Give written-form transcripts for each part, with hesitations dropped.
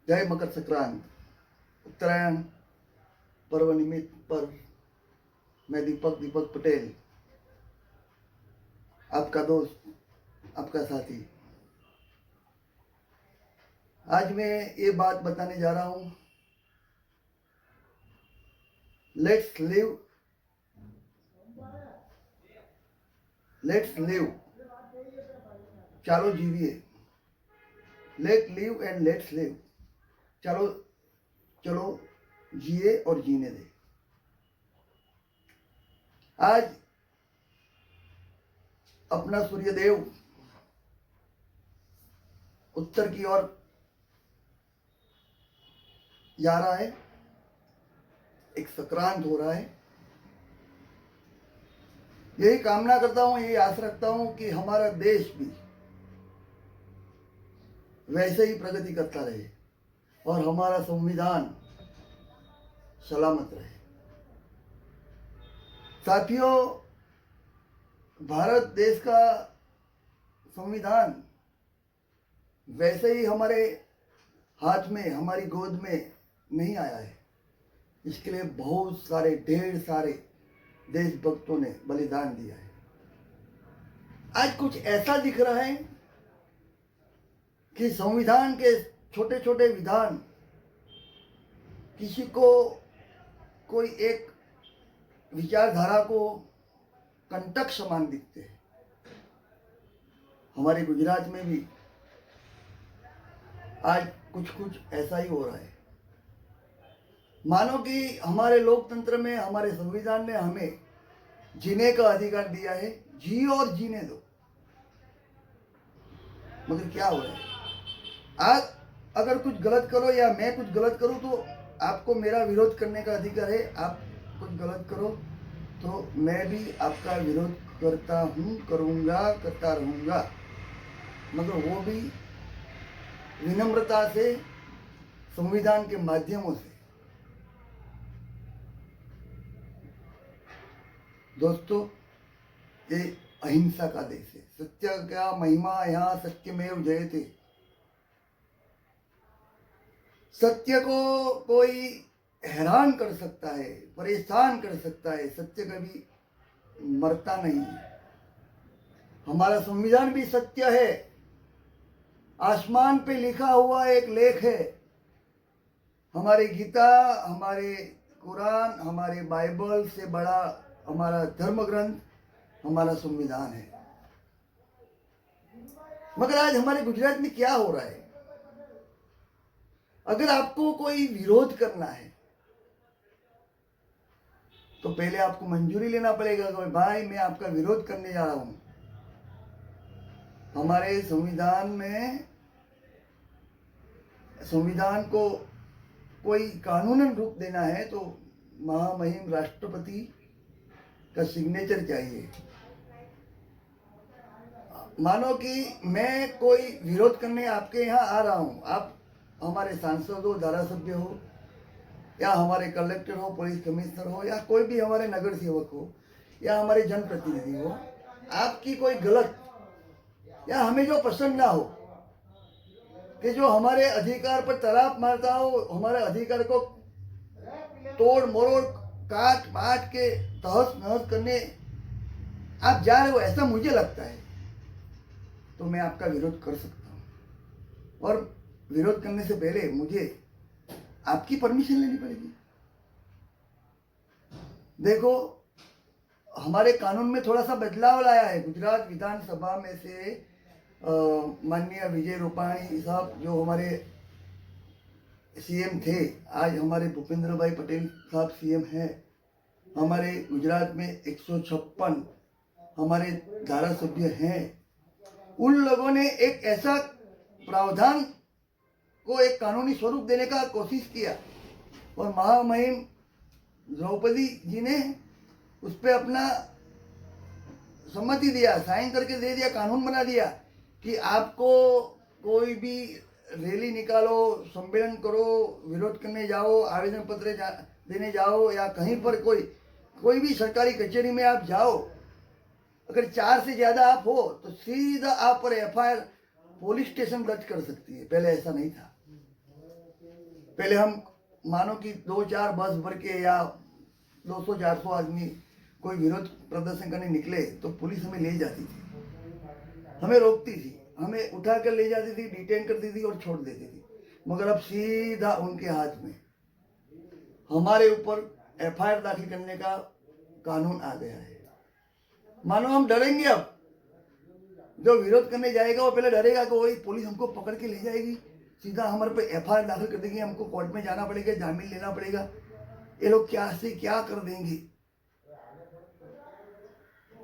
जय मकर संक्रांत। उत्तरायण पर्व निमित्त पर मैं दीपक पटेल, आपका दोस्त, आपका साथी, आज मैं ये बात बताने जा रहा हूं। लेट्स लिव, चलो जीविए। Let live and let's live, चलो चलो जिए और जीने दे। आज अपना सूर्यदेव उत्तर की ओर जा रहा है, एक संक्रांत हो रहा है। यही कामना करता हूं, यही आस रखता हूं कि हमारा देश भी वैसे ही प्रगति करता रहे और हमारा संविधान सलामत रहे। साथियों, भारत देश का संविधान वैसे ही हमारे हाथ में, हमारी गोद में नहीं आया है। इसके लिए बहुत सारे, ढेर सारे देशभक्तों ने बलिदान दिया है। आज कुछ ऐसा दिख रहा है कि संविधान के छोटे छोटे विधान किसी को, कोई एक विचारधारा को कंटक समान दिखते हैं। हमारे गुजरात में भी आज कुछ ऐसा ही हो रहा है। मानो कि हमारे लोकतंत्र में, हमारे संविधान ने हमें जीने का अधिकार दिया है, जियो और जीने दो। मगर क्या हो रहा है? आज अगर कुछ गलत करो या मैं कुछ गलत करूं तो आपको मेरा विरोध करने का अधिकार है। आप कुछ गलत करो तो मैं भी आपका विरोध करता हूं, करूंगा, करता रहूंगा, मगर वो भी विनम्रता से, संविधान के माध्यमों से। दोस्तों, ये अहिंसा का देश है। सत्य का महिमा यहाँ सत्यमेव जयते। सत्य को कोई हैरान कर सकता है, परेशान कर सकता है, सत्य कभी मरता नहीं है। हमारा संविधान भी सत्य है, आसमान पे लिखा हुआ एक लेख है। हमारी गीता, हमारे कुरान, हमारे बाइबल से बड़ा हमारा धर्म ग्रंथ हमारा संविधान है। मगर आज हमारे गुजरात में क्या हो रहा है? अगर आपको कोई विरोध करना है तो पहले आपको मंजूरी लेना पड़ेगा कि भाई मैं आपका विरोध करने जा रहा हूं। हमारे संविधान में, संविधान को कोई कानूनन रूप देना है तो महामहिम राष्ट्रपति का सिग्नेचर चाहिए। मानो कि मैं कोई विरोध करने आपके यहाँ आ रहा हूँ, आप हमारे सांसद हो, धारासभ्य हो, या हमारे कलेक्टर हो, पुलिस कमिश्नर हो, या कोई भी हमारे नगर सेवक हो, या हमारे जनप्रतिनिधि हो, आपकी कोई गलत या हमें जो पसंद ना हो, कि जो हमारे अधिकार पर तराप मारता हो, हमारे अधिकार को तोड़ मरोड़, काट बांट के तहस नहस करने आप जा रहे हो, ऐसा मुझे लगता है, तो मैं आपका विरोध कर सकता हूं। और विरोध करने से पहले मुझे आपकी परमिशन लेनी पड़ेगी। देखो, हमारे कानून में थोड़ा सा बदलाव लाया है। गुजरात विधानसभा में से माननीय विजय रूपाणी साहब, जो हमारे सीएम थे, आज हमारे भूपेंद्र भाई पटेल साहब सीएम हैं। हमारे गुजरात में 156 हमारे धारासभ्य हैं। उन लोगों ने एक ऐसा प्रावधान को एक कानूनी स्वरूप देने का कोशिश किया और महामहिम द्रौपदी जी ने उस पर अपना सम्मति दिया, साइन करके दे दिया, कानून बना दिया कि आपको कोई भी रैली निकालो, सम्मेलन करो, विरोध करने जाओ, आवेदन पत्र देने जाओ, या कहीं पर कोई भी सरकारी कचहरी में आप जाओ, अगर 4 से ज़्यादा आप हो तो सीधा आप पर एफआईआर पुलिस स्टेशन दर्ज कर सकती है। पहले ऐसा नहीं था। पहले हम मानो कि 2-4 बस भर के या 200-400 आदमी कोई विरोध प्रदर्शन करने निकले तो पुलिस हमें ले जाती थी, हमें रोकती थी, हमें उठा कर ले जाती थी, डिटेन करती थी और छोड़ देती थी। मगर अब सीधा उनके हाथ में हमारे ऊपर एफआईआर दाखिल करने का कानून आ गया है। मानो हम डरेंगे, अब जो विरोध करने जाएगा वो पहले डरेगा कि वही पुलिस हमको पकड़ के ले जाएगी, सीधा हमारे पे एफआईआर दाखिल कर देंगे, हमको कोर्ट में जाना पड़ेगा, जामीन लेना पड़ेगा, ये लोग क्या से क्या कर देंगे।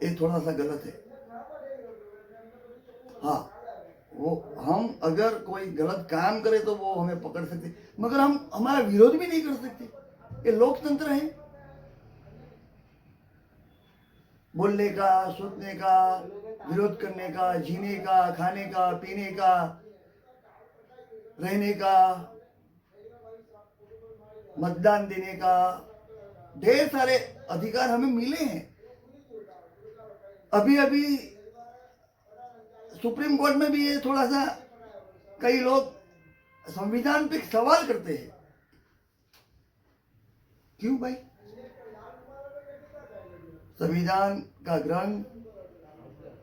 ये थोड़ा सा गलत है। हाँ, वो हम अगर कोई गलत काम करे तो वो हमें पकड़ सकते, मगर हम हमारा विरोध भी नहीं कर सकते। ये लोकतंत्र है, बोलने का, सोचने का, विरोध करने का, जीने का, खाने का, पीने का, रहने का, मतदान देने का, ढेर सारे अधिकार हमें मिले हैं। अभी अभी सुप्रीम कोर्ट में भी ये थोड़ा सा कई लोग संविधान पे सवाल करते हैं। क्यों भाई? संविधान का ग्रंथ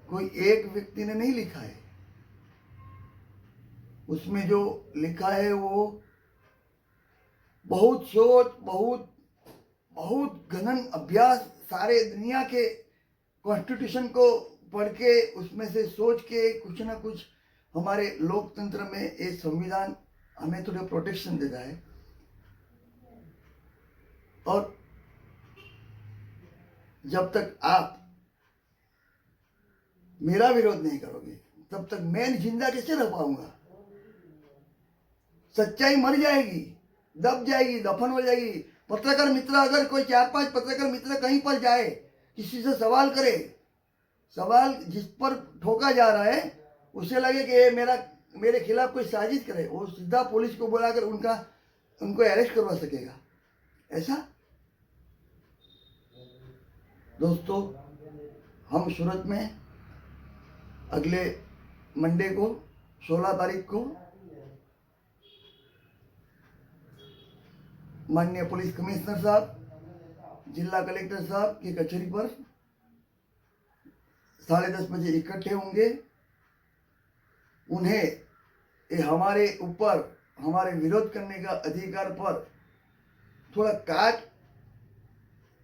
कोई एक व्यक्ति ने नहीं लिखा है, उसमें जो लिखा है वो बहुत सोच, बहुत बहुत गहन अभ्यास, सारे दुनिया के कॉन्स्टिट्यूशन को पढ़ के उसमें से सोच के कुछ ना कुछ हमारे लोकतंत्र में ये संविधान हमें थोड़े प्रोटेक्शन देता है। और जब तक आप मेरा विरोध नहीं करोगे तब तक मैं जिंदा कैसे रह पाऊंगा? सच्चाई मर जाएगी, दब जाएगी, दफन हो जाएगी। पत्रकार मित्र, अगर कोई 4-5 पत्रकार मित्र कहीं पर जाए, किसी से सवाल करे, सवाल जिस पर ठोका जा रहा है उसे लगे कि ये मेरे खिलाफ कोई साजिश करे, वो सीधा पुलिस को बुलाकर उनको अरेस्ट करवा सकेगा। ऐसा दोस्तों, हम सूरत में अगले मंडे को 16 तारीख को माननीय पुलिस कमिश्नर साहब, जिला कलेक्टर साहब की कचहरी पर 10:30 बजे इकट्ठे होंगे। उन्हें ये हमारे ऊपर हमारे विरोध करने का अधिकार पर थोड़ा काट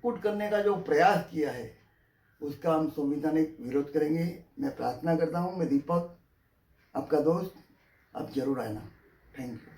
कुट करने का जो प्रयास किया है उसका हम संवैधानिक विरोध करेंगे। मैं प्रार्थना करता हूँ, मैं दीपक, आपका दोस्त, आप जरूर आना। Thank you.